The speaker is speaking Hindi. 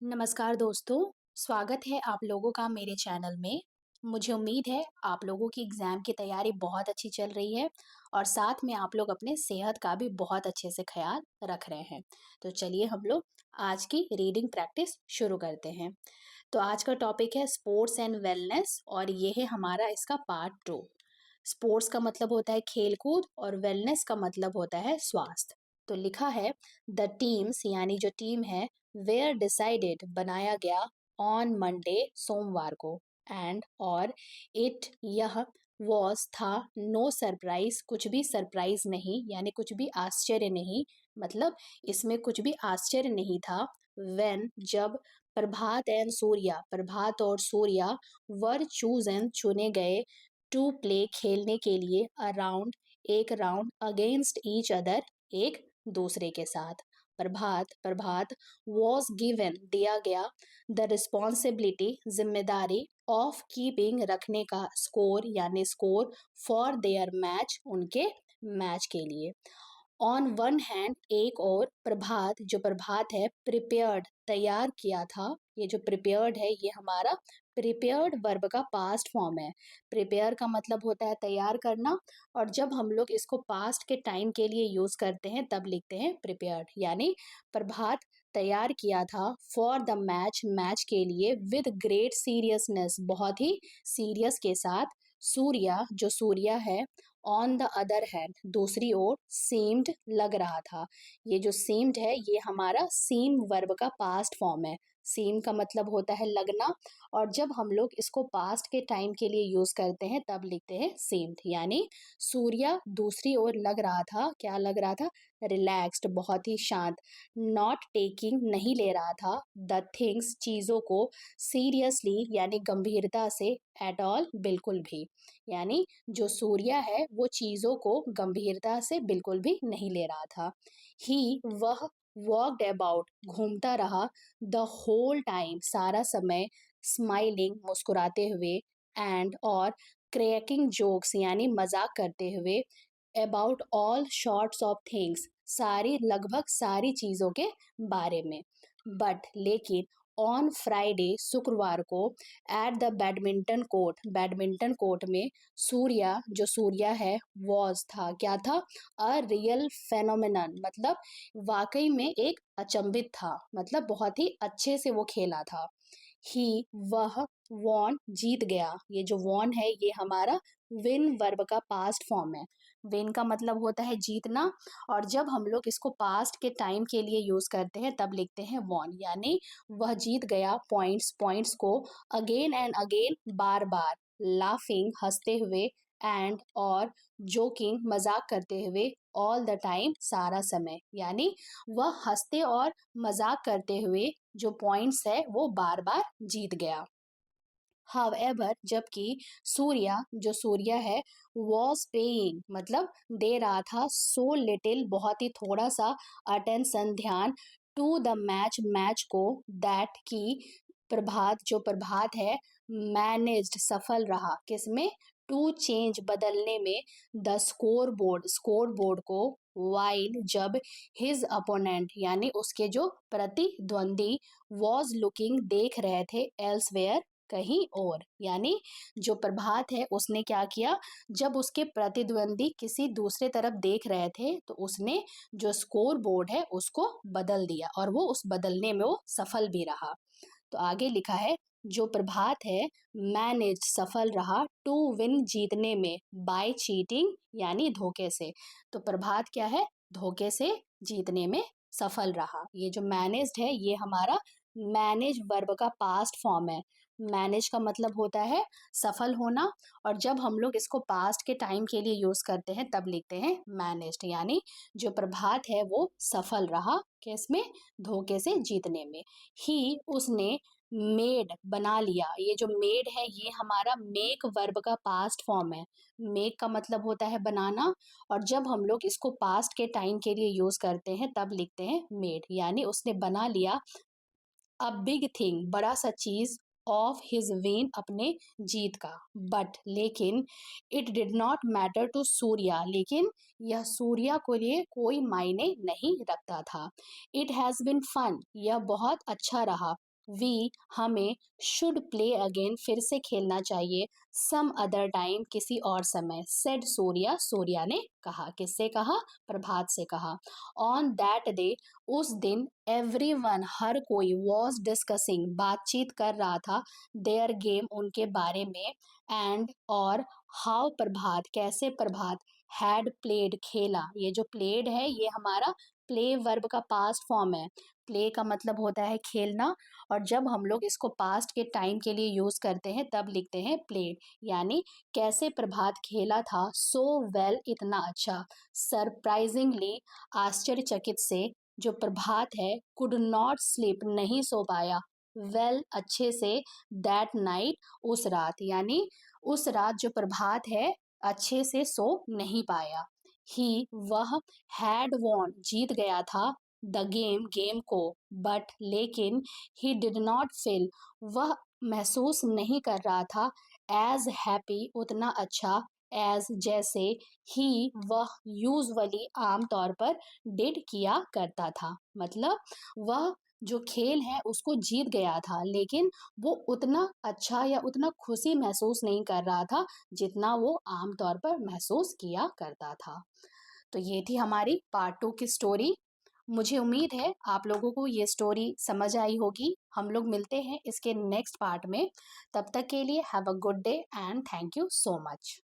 नमस्कार दोस्तों, स्वागत है आप लोगों का मेरे चैनल में। मुझे उम्मीद है आप लोगों की एग्ज़ाम की तैयारी बहुत अच्छी चल रही है और साथ में आप लोग अपने सेहत का भी बहुत अच्छे से ख़्याल रख रहे हैं। तो चलिए हम लोग आज की रीडिंग प्रैक्टिस शुरू करते हैं। तो आज का टॉपिक है स्पोर्ट्स एंड वेलनेस और ये है हमारा इसका पार्ट 2। स्पोर्ट्स का मतलब होता है खेल-कूद और वेलनेस का मतलब होता है स्वास्थ्य। तो लिखा है द टीम्स यानी जो टीम है वेयर डिसाइडेड बनाया गया ऑन मंडे सोमवार को एंड और इट यह वॉज था नो सरप्राइज कुछ भी सरप्राइज नहीं यानी कुछ भी आश्चर्य नहीं मतलब इसमें कुछ भी आश्चर्य नहीं था व्हेन जब प्रभात और सूर्या वर चूजन चुने गए टू प्ले खेलने के लिए अराउंड एक राउंड अगेंस्ट ईच अदर एक दूसरे के साथ प्रभात वॉज गिवन दिया गया द रिस्पॉन्सिबिलिटी जिम्मेदारी ऑफ कीपिंग रखने का स्कोर यानी स्कोर फॉर देयर मैच उनके मैच के लिए ऑन वन हैंड एक और प्रभात है प्रिपेयर्ड तैयार किया था ये जो प्रिपेयर्ड है ये हमारा प्रिपेयर्ड वर्ब का पास्ट फॉर्म है प्रिपेयर का मतलब होता है तैयार करना और जब हम लोग इसको पास्ट के टाइम के लिए यूज करते हैं तब लिखते हैं प्रिपेयर्ड यानी प्रभात तैयार किया था फॉर द मैच के लिए विद ग्रेट सीरियसनेस बहुत ही सीरियस के साथ सूर्या है ऑन द अदर हैंड दूसरी ओर seemed लग रहा था ये जो seemed है ये हमारा seem वर्ब का पास्ट फॉर्म है seem का मतलब होता है लगना और जब हम लोग इसको पास्ट के टाइम के लिए यूज करते हैं तब लिखते हैं seemed यानी सूर्या दूसरी ओर लग रहा था क्या लग रहा था रिलैक्स्ड बहुत ही शांत नॉट टेकिंग नहीं ले रहा था द थिंग्स चीजों को सीरियसली यानी गंभीरता से एट ऑल बिल्कुल भी यानी जो सूर्या है वो चीजों को गंभीरता से बिल्कुल भी नहीं ले रहा था वह वॉकड अबाउट घूमता रहा द होल टाइम सारा समय स्माइलिंग मुस्कुराते हुए एंड और क्रैकिंग जोक्स यानी मजाक करते हुए about all sorts of things लगभग सारी चीजों के बारे में बट लेकिन ऑन फ्राइडे शुक्रवार को एट द बैडमिंटन कोर्ट में सूर्या है वॉज था क्या था अ रियल फेनोमेनन मतलब वाकई में एक अचंभित था मतलब बहुत ही अच्छे से वो खेला था वह वॉन जीत गया ये जो वॉन है ये हमारा विन वर्ब का पास्ट फॉर्म है विन का मतलब होता है जीतना और जब हम लोग इसको पास्ट के टाइम के लिए यूज करते हैं तब लिखते हैं वॉन यानी वह जीत गया पॉइंट्स को again and again bar bar laughing हंसते हुए एंड और जोकिंग मजाक करते हुए ऑल द टाइम सारा समय यानी वह हंसते और मजाक करते हुए जो पॉइंट्स है वो बार बार जीत गया हाउएवर जबकि सूर्या है वॉज पेइंग मतलब दे रहा था सो लिटिल बहुत ही थोड़ा सा अटेंशन ध्यान टू द मैच को दैट की प्रभात है मैनेज्ड सफल रहा किसमें टू चेंज बदलने में द स्कोर बोर्ड को वाइल जब हिज अपोनेंट यानी उसके जो प्रतिद्वंदी वॉज लुकिंग देख रहे थे एल्सवेयर कहीं और यानी जो प्रभात है उसने क्या किया जब उसके प्रतिद्वंदी किसी दूसरे तरफ देख रहे थे तो उसने जो स्कोर बोर्ड है उसको बदल दिया और वो उस बदलने में वो सफल भी रहा तो आगे लिखा है जो प्रभात है मैनेज सफल रहा टू विन जीतने में बाय चीटिंग यानी धोखे से तो प्रभात क्या है धोखे से जीतने में सफल रहा ये जो मैनेज्ड है ये हमारा मैनेज वर्ब का पास्ट फॉर्म है मैनेज का मतलब होता है सफल होना और जब हम लोग इसको पास्ट के टाइम के लिए यूज करते हैं तब लिखते हैं मैनेज्ड यानी जो प्रभात है वो सफल रहा किसमें धोखे से जीतने में उसने मेड बना लिया ये जो मेड है ये हमारा मेक वर्ब का पास्ट फॉर्म है मेक का मतलब होता है बनाना और जब हम लोग इसको पास्ट के टाइम के लिए यूज करते हैं तब लिखते हैं मेड यानी उसने बना लिया अ बिग थिंग बड़ा सा चीज ऑफ हिज विन अपने जीत का बट लेकिन it did not matter to Surya लेकिन यह सूर्या को लिए कोई मायने नहीं रखता था इट हैज बिन फन यह बहुत अच्छा रहा वी हमें शुड प्ले अगेन फिर से खेलना चाहिए सम अदर टाइम किसी और समय सेड सूर्या सूर्या ने कहा किससे कहा प्रभात से कहा ऑन दैट डे उस दिन एवरीवन हर कोई वॉज डिस्कसिंग बातचीत कर रहा था देयर गेम उनके बारे में एंड और हाउ प्रभात कैसे प्रभात हैड प्लेड खेला ये जो प्लेड है ये हमारा प्ले वर्ब का पास्ट फॉर्म है प्ले का मतलब होता है खेलना और जब हम लोग इसको पास्ट के टाइम के लिए यूज करते हैं तब लिखते हैं प्लेड यानी कैसे प्रभात खेला था सो वेल इतना अच्छा सरप्राइजिंगली आश्चर्यचकित से जो प्रभात है कुड नॉट स्लीप नहीं सो पाया वेल अच्छे से दैट नाइट उस रात यानी उस रात जो प्रभात है अच्छे से सो नहीं पाया ही वह हैड वॉन जीत गया था द गेम गेम को बट लेकिन ही डिड नॉट फील वह महसूस नहीं कर रहा था एज हैप्पी उतना अच्छा एज जैसे ही वह यूजुअली आमतौर पर डिड किया करता था मतलब वह जो खेल है उसको जीत गया था लेकिन वो उतना अच्छा या उतना खुशी महसूस नहीं कर रहा था जितना वो आमतौर पर महसूस किया करता था तो ये थी हमारी पार्ट 2 की स्टोरी मुझे उम्मीद है आप लोगों को ये स्टोरी समझ आई होगी हम लोग मिलते हैं इसके नेक्स्ट पार्ट में तब तक के लिए have a good day and thank you so much